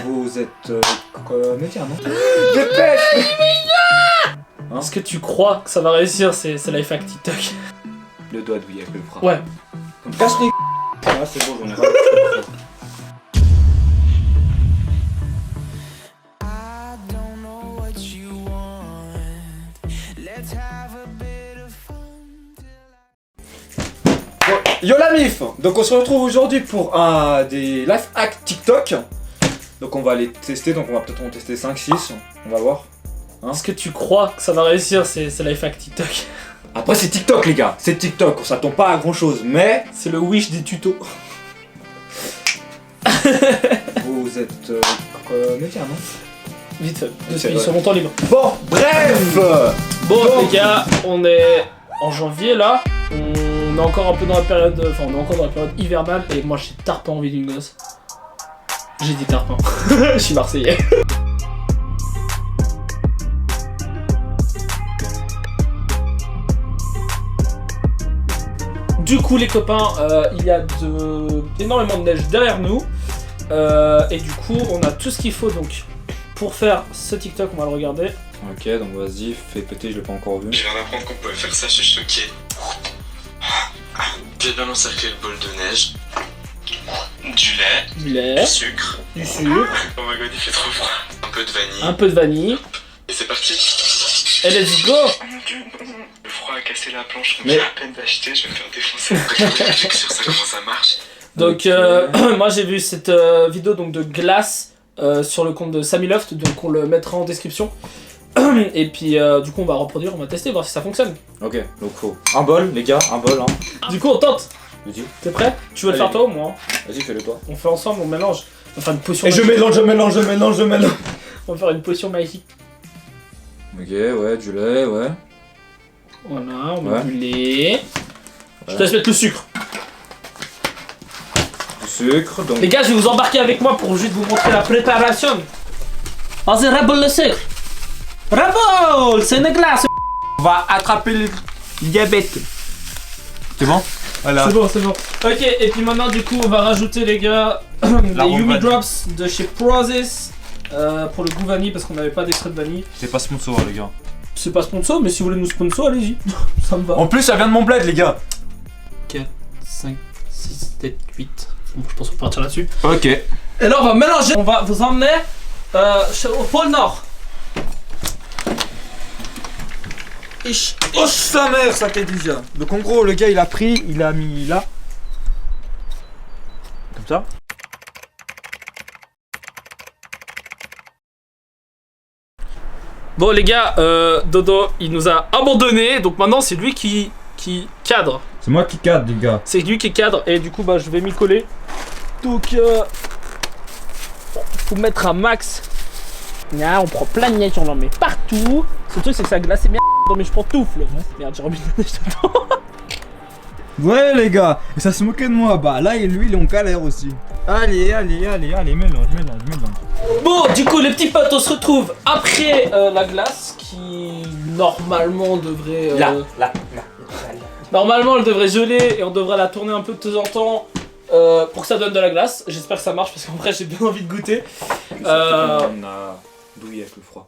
Vous êtes comédien, non? Dépêche! Hein? Est-ce que tu crois que ça va réussir ces life hack TikTok? Le doigt de Wii avec le bras. Ouais. Casse les ah, c'est bon, j'en ai pas. Bon, yo la mif! Donc on se retrouve aujourd'hui pour un des life hack TikTok. Donc on va les tester, donc on va peut-être en tester 5-6, on va voir. Hein? Est-ce que tu crois que ça va réussir ces life hack TikTok? Après c'est TikTok les gars, c'est TikTok, on s'attend pas à grand chose, mais... C'est le wish des tutos. Vous êtes comédien, non? Vite fait, depuis sur mon temps libre. Bon, bref. Bon les gars, on est en janvier là. On est encore un peu dans la période, enfin on est encore dans la période hivernale et moi j'ai tard pas envie d'une gosse. J'ai dit tard pas. Je suis marseillais. Du coup les copains, il y a énormément de neige derrière nous. Et du coup on a tout ce qu'il faut donc pour faire ce TikTok, on va le regarder. Ok, donc vas-y, fais péter, je l'ai pas encore vu. Je viens d'apprendre qu'on pouvait faire ça, je suis choqué. J'ai bien encerclé le bol de neige. Du lait. Du sucre. Oh my god, il fait trop froid. Un peu de vanille. Un peu de vanille. Et c'est parti. Et let's go. Le froid a cassé la planche qu'on vient à peine d'acheter, je vais me faire défoncer. Après, je vais sur ça, comment ça marche. Donc moi j'ai vu cette vidéo donc, de glace sur le compte de Samiloft, donc on le mettra en description. Et puis du coup on va reproduire, on va tester, voir si ça fonctionne. Ok, donc faut un bol les gars, un bol hein. Du coup on tente. Vas-y. T'es prêt? Tu veux le faire toi ou moi? Vas-y, fais-le toi. On fait ensemble, on mélange. On va faire une potion. Et je mélange. On va faire une potion magique. Ok, ouais, du lait, ouais. Voilà, on met du lait. Je te laisse mettre le sucre. Du sucre, donc... Les gars, je vais vous embarquer avec moi pour juste vous montrer la préparation. Vas-y, raboule le sucre. Raboule, c'est une glace. On va attraper le diabète. C'est bon? Voilà. C'est bon, c'est bon. Ok, et puis maintenant, du coup, on va rajouter, les gars, les Yumi Drops de chez Prozis pour le goût vanille parce qu'on n'avait pas d'extrait de vanille. C'est pas sponsor, les gars. C'est pas sponsor, mais si vous voulez nous sponsor, allez-y. Ça me va. En plus, ça vient de mon bled, les gars. 4, 5, 6, 7, 8. Bon, je pense qu'on peut partir là-dessus. Ok. Et là, on va mélanger. On va vous emmener au pôle Nord. Oh sa mère, ça t'est déjà. Donc en gros, le gars, il a pris, il a mis là. Comme ça. Bon les gars, Dodo, il nous a abandonné, donc maintenant c'est lui qui cadre. C'est moi qui cadre, les gars. C'est lui qui cadre et du coup bah je vais m'y coller. Donc faut mettre un max. Là, on prend plein de neige, on en met partout. Ce truc c'est que ça glace bien dans mes pantoufles. Merde, j'ai remis de la neige dedans. Ouais les gars, et ça se moquait de moi, bah là et lui il est en galère aussi. Allez, mélange. Bon, du coup les petits potes, on se retrouve après la glace qui normalement devrait... Normalement elle devrait geler et on devrait la tourner un peu de temps en temps pour que ça donne de la glace. J'espère que ça marche parce qu'en vrai j'ai bien envie de goûter. On a douillé avec le froid.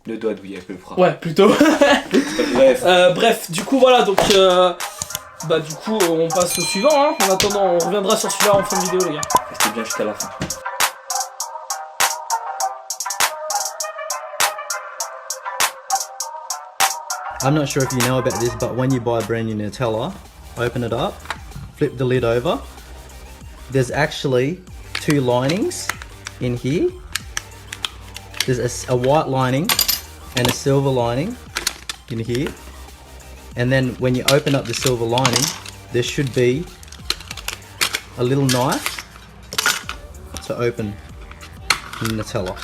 Le doigt douillé avec le froid. Ouais, plutôt. Bref. Bref, du coup voilà, donc bah du coup on passe au suivant hein. En attendant on reviendra sur celui-là en fin de vidéo les gars. Restez bien jusqu'à la fin. I'm not sure if you know about this, but when you buy brand new Nutella, open it up, flip the lid over. There's actually two linings in here. There's a white lining and a silver lining in here. And then when you open up the silver lining, there should be a little knife to open the Nutella.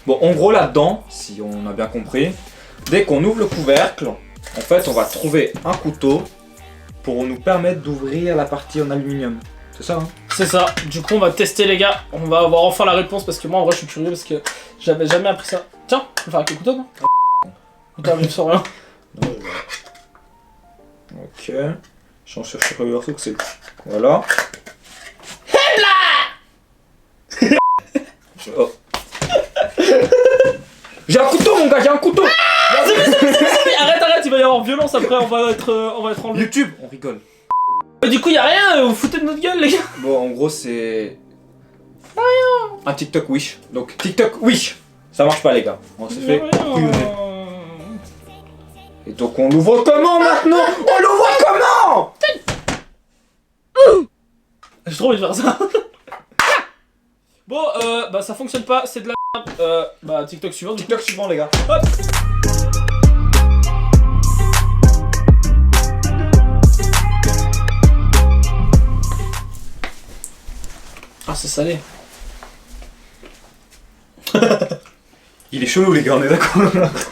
Bon, en gros là-dedans, si on a bien compris, dès qu'on ouvre le couvercle, en fait on va trouver un couteau pour nous permettre d'ouvrir la partie en aluminium. C'est ça hein? C'est ça, du coup on va tester les gars, on va avoir enfin la réponse parce que moi en vrai je suis curieux parce que j'avais jamais appris ça. Tiens, on va faire avec le couteau non? Putain, je sens rien. Ok, j'en cherche sur le que c'est... Voilà. balance, après on va être enlevé. YouTube, on rigole. Du coup, y'a rien, vous foutez de notre gueule, les gars. Bon, en gros, c'est. Un TikTok Wish. Donc, TikTok Wish. Ça marche pas, les gars. On s'est fait couillonner. Et donc, on l'ouvre comment maintenant? On l'ouvre comment? J'ai trop envie de faire ça. Bon, bah ça fonctionne pas, c'est de la merde. Bah TikTok suivant. TikTok suivant, les gars. Hop. Ah, c'est salé. Il est chelou, les gars, on est d'accord.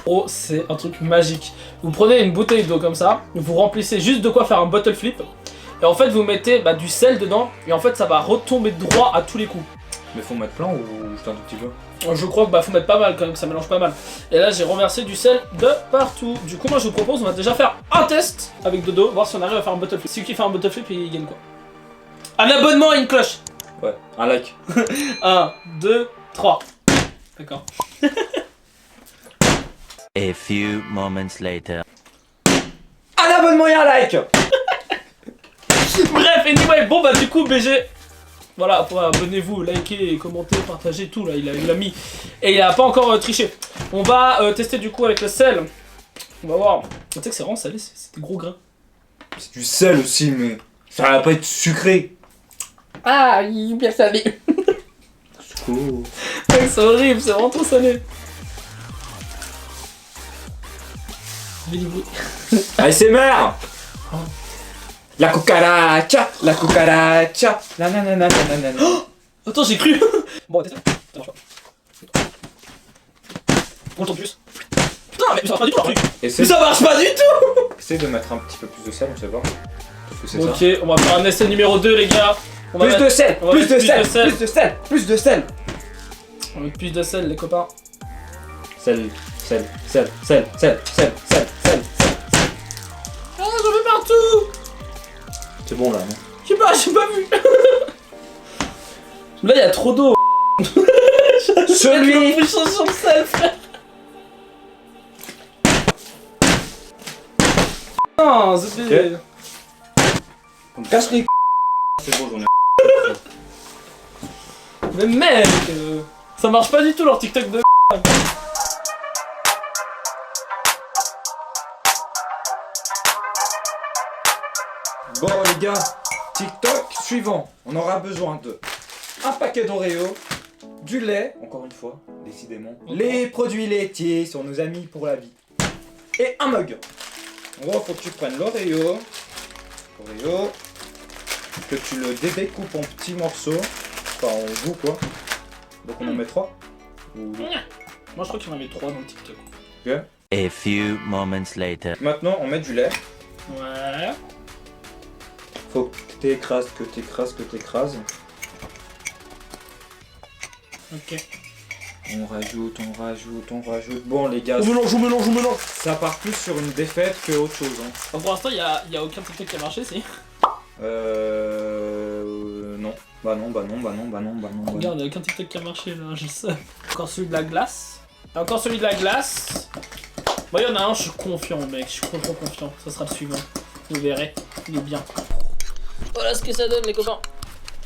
Oh, c'est un truc magique. Vous prenez une bouteille d'eau comme ça, vous remplissez juste de quoi faire un bottle flip. Et en fait, vous mettez du sel dedans, et en fait, ça va retomber droit à tous les coups. Mais faut mettre plein ou juste un tout petit peu? Je crois que faut mettre pas mal quand même, ça mélange pas mal. Et là, j'ai renversé du sel de partout. Du coup, moi, je vous propose, on va déjà faire un test avec Dodo, voir si on arrive à faire un bottle flip. Celui qui fait un bottle flip, il gagne quoi? Un abonnement et une cloche. Ouais, un like. 1, 2, 3. D'accord. A few moments later. Un abonnement et un like. Bref, anyway, bon bah du coup, BG. Voilà, abonnez-vous, likez, commentez, partagez tout là, il a mis. Et il a pas encore triché. On va tester du coup avec le sel. On va voir. Tu sais que c'est vraiment salé, c'est des gros grains. C'est du sel aussi, mais ça va pas être sucré. Ah, il est bien salé. C'est cool. C'est horrible, c'est vraiment trop salé. Je fais du bruit. ASMR. La cucaracha, la cucaracha, la nanana nanana. Attends, j'ai cru. Bon, t'es ça. On le tourne plus. Putain, mais ça marche pas du tout, leur truc. Mais ça marche pas du tout. Essaye de mettre un petit peu plus de sel, on sait pas. Parce que c'est Ok, ça. on va faire un essai numéro 2, les gars. On va Plus mettre- de sel, on va plus mettre de sel, plus de sel, plus de sel. On va mettre plus de sel, les copains. Sel, sel, sel, sel, sel, sel, sel, sel. Ah, j'en mets partout. C'est bon là, non? J'ai pas vu. Là, il y a trop d'eau. Celui. Puissance sur le sel, frère. Non, c'était. On me casse les c***. C'est bon, j'en ai. Mais mec, ça marche pas du tout leur TikTok de. Bon les gars, TikTok suivant. On aura besoin de un paquet d'Oreo, du lait, encore une fois, décidément. Les produits laitiers sont nos amis pour la vie. Et un mug. En gros, faut que tu prennes l'Oreo, que tu le découpes en petits morceaux, enfin en bout quoi. Donc on en met 3. Moi, je crois qu'il y en avait 3 dans le TikTok. A few moments later. Maintenant, on met du lait. Ouais. Faut que t'écrases, que t'écrases. Ok. On rajoute. Bon les gars, On mélange. ça part plus sur une défaite que autre chose. Hein. Bon, pour l'instant, il y a aucun TikTok qui a marché, si. Non. Bah non. Regarde, il y a aucun TikTok qui a marché là, je sais. Encore celui de la glace. Encore celui de la glace. Moi, il y en a un, je suis confiant, mec. Je suis trop confiant. Ça sera le suivant. Vous verrez. Il est bien. Voilà ce que ça donne, les copains.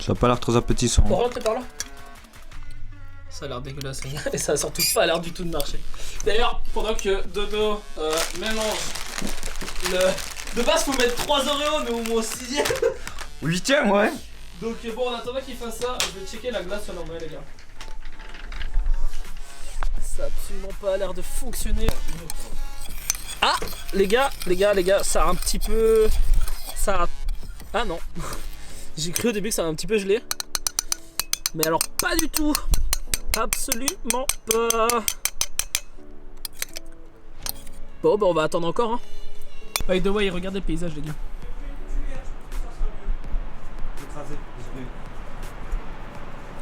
Ça a pas l'air très appétissant. Bon, rentre par là. Ça a l'air dégueulasse, les gars. Et ça a surtout pas l'air du tout de marcher. D'ailleurs, pendant que Dodo mélange le. De base, faut mettre 3 Oreos, mais au moins 6ème. 8ème, ouais. Donc, bon, en attendant qu'il fasse ça, je vais checker la glace sur l'envoyer, les gars. Ça a absolument pas l'air de fonctionner. Ah, les gars, ça a un petit peu. Ça a. Ah non. J'ai cru au début que ça a un petit peu gelé. Mais alors, pas du tout. Absolument pas. Bon, bah on va attendre encore. Hein. By the way, regardez le paysage, les gars.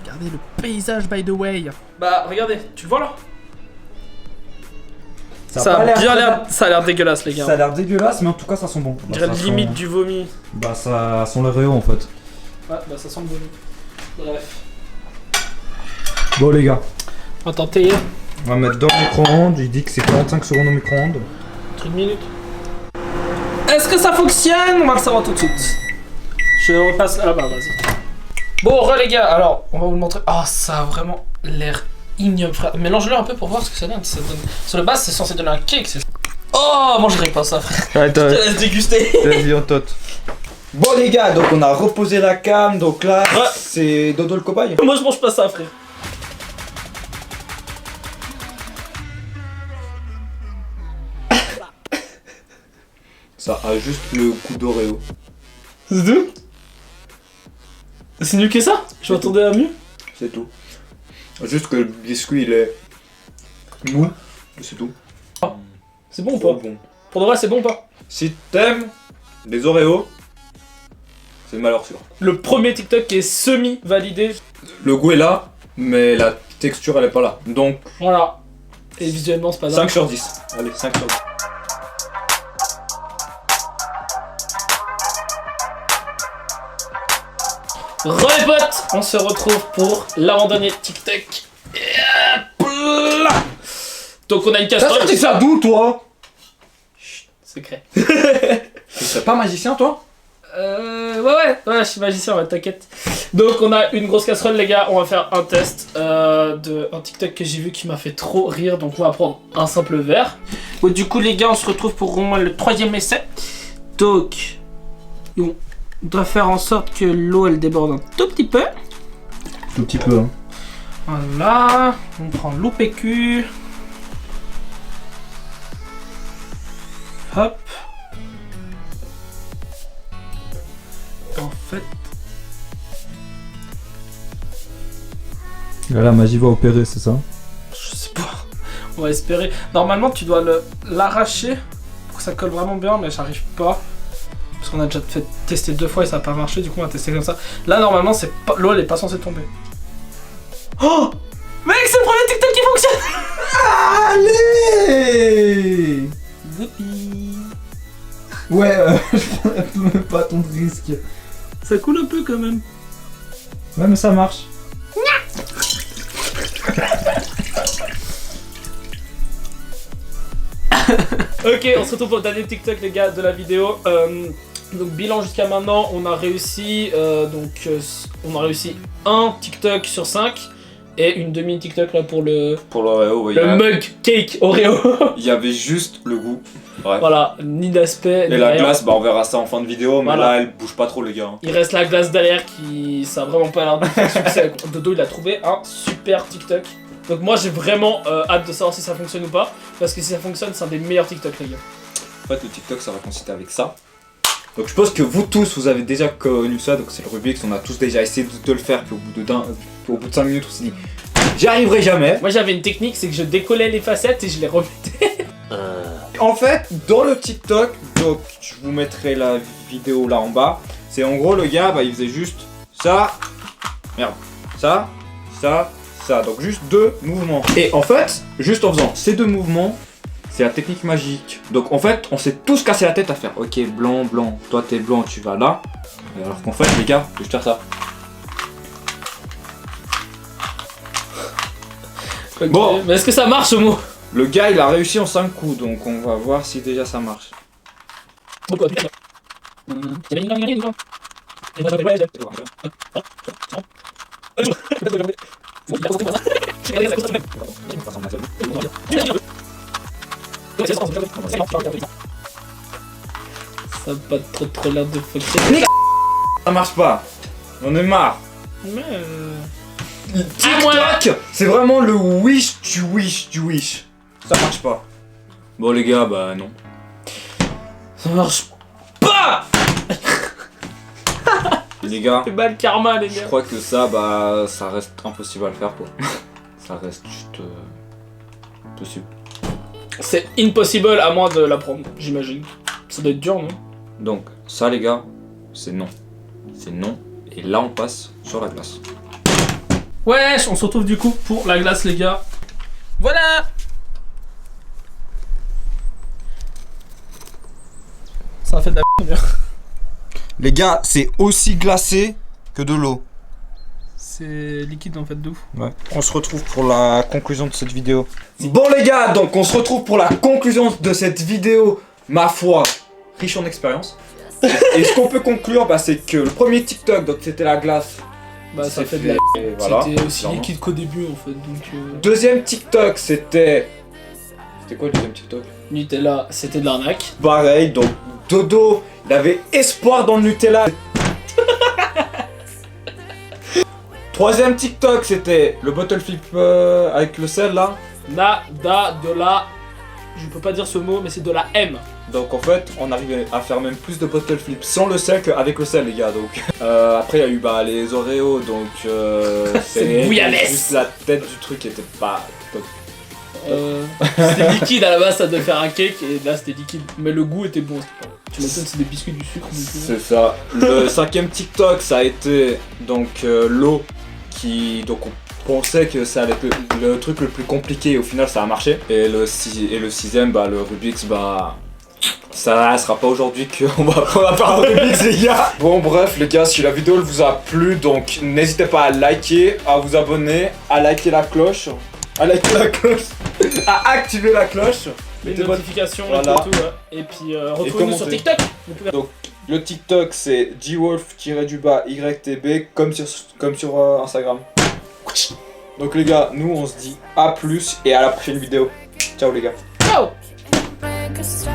Regardez le paysage, by the way. Bah, regardez, tu le vois là? Ça a l'air dégueulasse, les gars. Ça a l'air dégueulasse, mais en tout cas, ça sent bon. On dirait limite du vomi. Bah, ça sent les rayons en fait. Ouais, bah ça sent le vomi. Bref. Bon, les gars, On va tenter. on va mettre dans le micro-ondes. Il dit que c'est 45 secondes au micro-ondes. Truc de minute. Est-ce que ça fonctionne? On va le savoir tout de suite. Je repasse là, bah vas-y. Bon, les gars, alors, on va vous le montrer. Ah, ça a vraiment l'air ignoble, frère. Mélange-le un peu pour voir ce que ça donne. Sur le base, c'est censé donner un cake. Oh, moi je dirais pas ça, frère. Attends, Je te laisse déguster. vas-y, on tote. Bon les gars, donc on a reposé la cam, donc là c'est Dodo le cobaye. Moi je mange pas ça, frère. Ça a juste le goût d'Oreo. C'est tout? C'est mieux que ça? Je m'attendais à mieux. C'est tout. Juste que le biscuit il est mou, c'est tout. C'est bon ou pas? Bon. Pour de vrai, c'est bon ou pas? Si t'aimes les Oreos, c'est malheur sûr. Le premier TikTok qui est semi-validé. Le goût est là, mais la texture elle est pas là. Donc Voilà. Et visuellement, c'est pas dingue. 5 sur 10. Allez, 5 sur 10. Re les potes, on se retrouve pour l'avant-dernier TikTok. Et hop là. Donc on a une T'as casserole. sorti ça d'où toi? Secret. Tu serais pas magicien toi? Ouais, je suis magicien, ouais, t'inquiète. Donc on a une grosse casserole, les gars. On va faire un test de un TikTok que j'ai vu qui m'a fait trop rire. Donc on va prendre un simple verre. Bon, du coup, les gars, on se retrouve pour au moins le 3e essai. Donc on doit faire en sorte que l'eau elle déborde un tout petit peu. Tout petit peu, hein. Voilà, on prend l'OPQ. Hop. En fait, Là, la magie va opérer, c'est ça? je sais pas. On va espérer. Normalement, tu dois l'arracher pour que ça colle vraiment bien, mais j'arrive pas. Parce qu'on a déjà fait tester 2 fois et ça a pas marché, du coup on va tester comme ça. Là, normalement, c'est pas l'eau, elle est pas censée tomber. Oh! Mec, c'est le premier TikTok qui fonctionne! Allez! Youpi. Ouais, je prends même pas ton risque. Ça coule un peu quand même. Ouais, mais ça marche. Ok, on se retrouve pour le dernier TikTok, les gars, de la vidéo. Donc bilan jusqu'à maintenant, on a réussi on a réussi un TikTok sur 5 et une demi TikTok là pour le l'Oreo, oui. mug cake Oreo. Il y avait juste le goût. Ouais. Voilà, ni d'aspect. Et ni la rien. glace, bah on verra ça en fin de vidéo, mais Voilà. là elle bouge pas trop les gars. Il reste la glace derrière qui ça a vraiment pas l'air de faire succès. Dodo il a trouvé un super TikTok. Donc moi j'ai vraiment hâte de savoir si ça fonctionne ou pas. Parce que si ça fonctionne, c'est un des meilleurs TikTok, les gars. En fait le TikTok ça va consister avec ça. Donc je pense que vous tous vous avez déjà connu ça, donc c'est le Rubik's, on a tous déjà essayé de le faire, puis au bout de 5 minutes on s'est dit j'y arriverai jamais. Moi j'avais une technique, c'est que je décollais les facettes et je les remettais. En fait, dans le TikTok, donc je vous mettrai la vidéo là en bas, c'est en gros le gars, bah il faisait juste ça, merde, ça, donc juste 2 mouvements. Et en fait, juste en faisant ces 2 mouvements, c'est la technique magique. Donc en fait, on s'est tous cassé la tête à faire, ok blanc, blanc, toi t'es blanc, tu vas là. Et alors qu'en fait les gars, je vais juste faire ça. Okay. Bon. Mais est-ce que ça marche au mot? Le gars il a réussi en 5 coups, donc on va voir si déjà ça marche. Ça n'a pas trop l'air de fonctionner. Ça marche pas, on est marre. Mais TikTok, c'est vraiment le wish du wish du wish. Ça marche pas. Bon les gars, bah non. ça marche pas. Les gars, C'est mal karma, les je gars. crois que ça, bah ça reste impossible à le faire quoi. Ça reste juste possible. C'est impossible à moins de l'apprendre, j'imagine. Ça doit être dur, non? Donc ça les gars, c'est non. C'est non. Et là on passe sur la glace. Ouais, on se retrouve du coup pour la glace, les gars. Voilà. Ça a fait de la bien. Les gars, c'est aussi glacé que de l'eau. C'est liquide en fait de ouf. Ouais. On se retrouve pour la conclusion de cette vidéo. Bon les gars, donc on se retrouve pour la conclusion de cette vidéo. Ma foi, riche en expérience. Et ce qu'on peut conclure, bah, c'est que le premier TikTok, donc c'était la glace. Bah ça c'est fait de la... et voilà, C'était aussi clairement. liquide qu'au début en fait, donc... Deuxième TikTok, c'était... C'était quoi le deuxième TikTok? Nutella, c'était de l'arnaque. Pareil, donc Dodo, il avait espoir dans le Nutella. Troisième TikTok, c'était le bottle flip avec le sel là. Nada, de la... Je peux pas dire ce mot, mais c'est de la M. Donc en fait, on arrivait à faire même plus de bottle flip sans le sel qu'avec le sel, les gars. Donc après, il y a eu bah, les Oreos, donc C'est bouillabaisse. juste la tête du truc qui était pas top. C'était liquide à la base, ça devait faire un cake, et là c'était liquide. Mais le goût était bon, c'était pas... Tu m'étonnes, c'est des biscuits du sucre. C'est ça. Le cinquième TikTok, ça a été donc l'eau qui donc on pensait que ça allait être le truc le plus compliqué et au final ça a marché. Et le sixième, bah le Rubik's, bah ça sera pas aujourd'hui qu'on va faire un Rubik's, les gars. Bon bref les gars, si la vidéo vous a plu, donc n'hésitez pas à liker, à vous abonner, à liker la cloche, à activer la cloche. Les Mettez votre- notifications, Voilà. et tout, ouais. Et puis retrouvez-nous sur commentez. TikTok. Vous pouvez... Donc le TikTok c'est gwolf-ytb comme sur Instagram. Donc les gars, nous on se dit à plus et à la prochaine vidéo. Ciao les gars. Ciao. Break a star.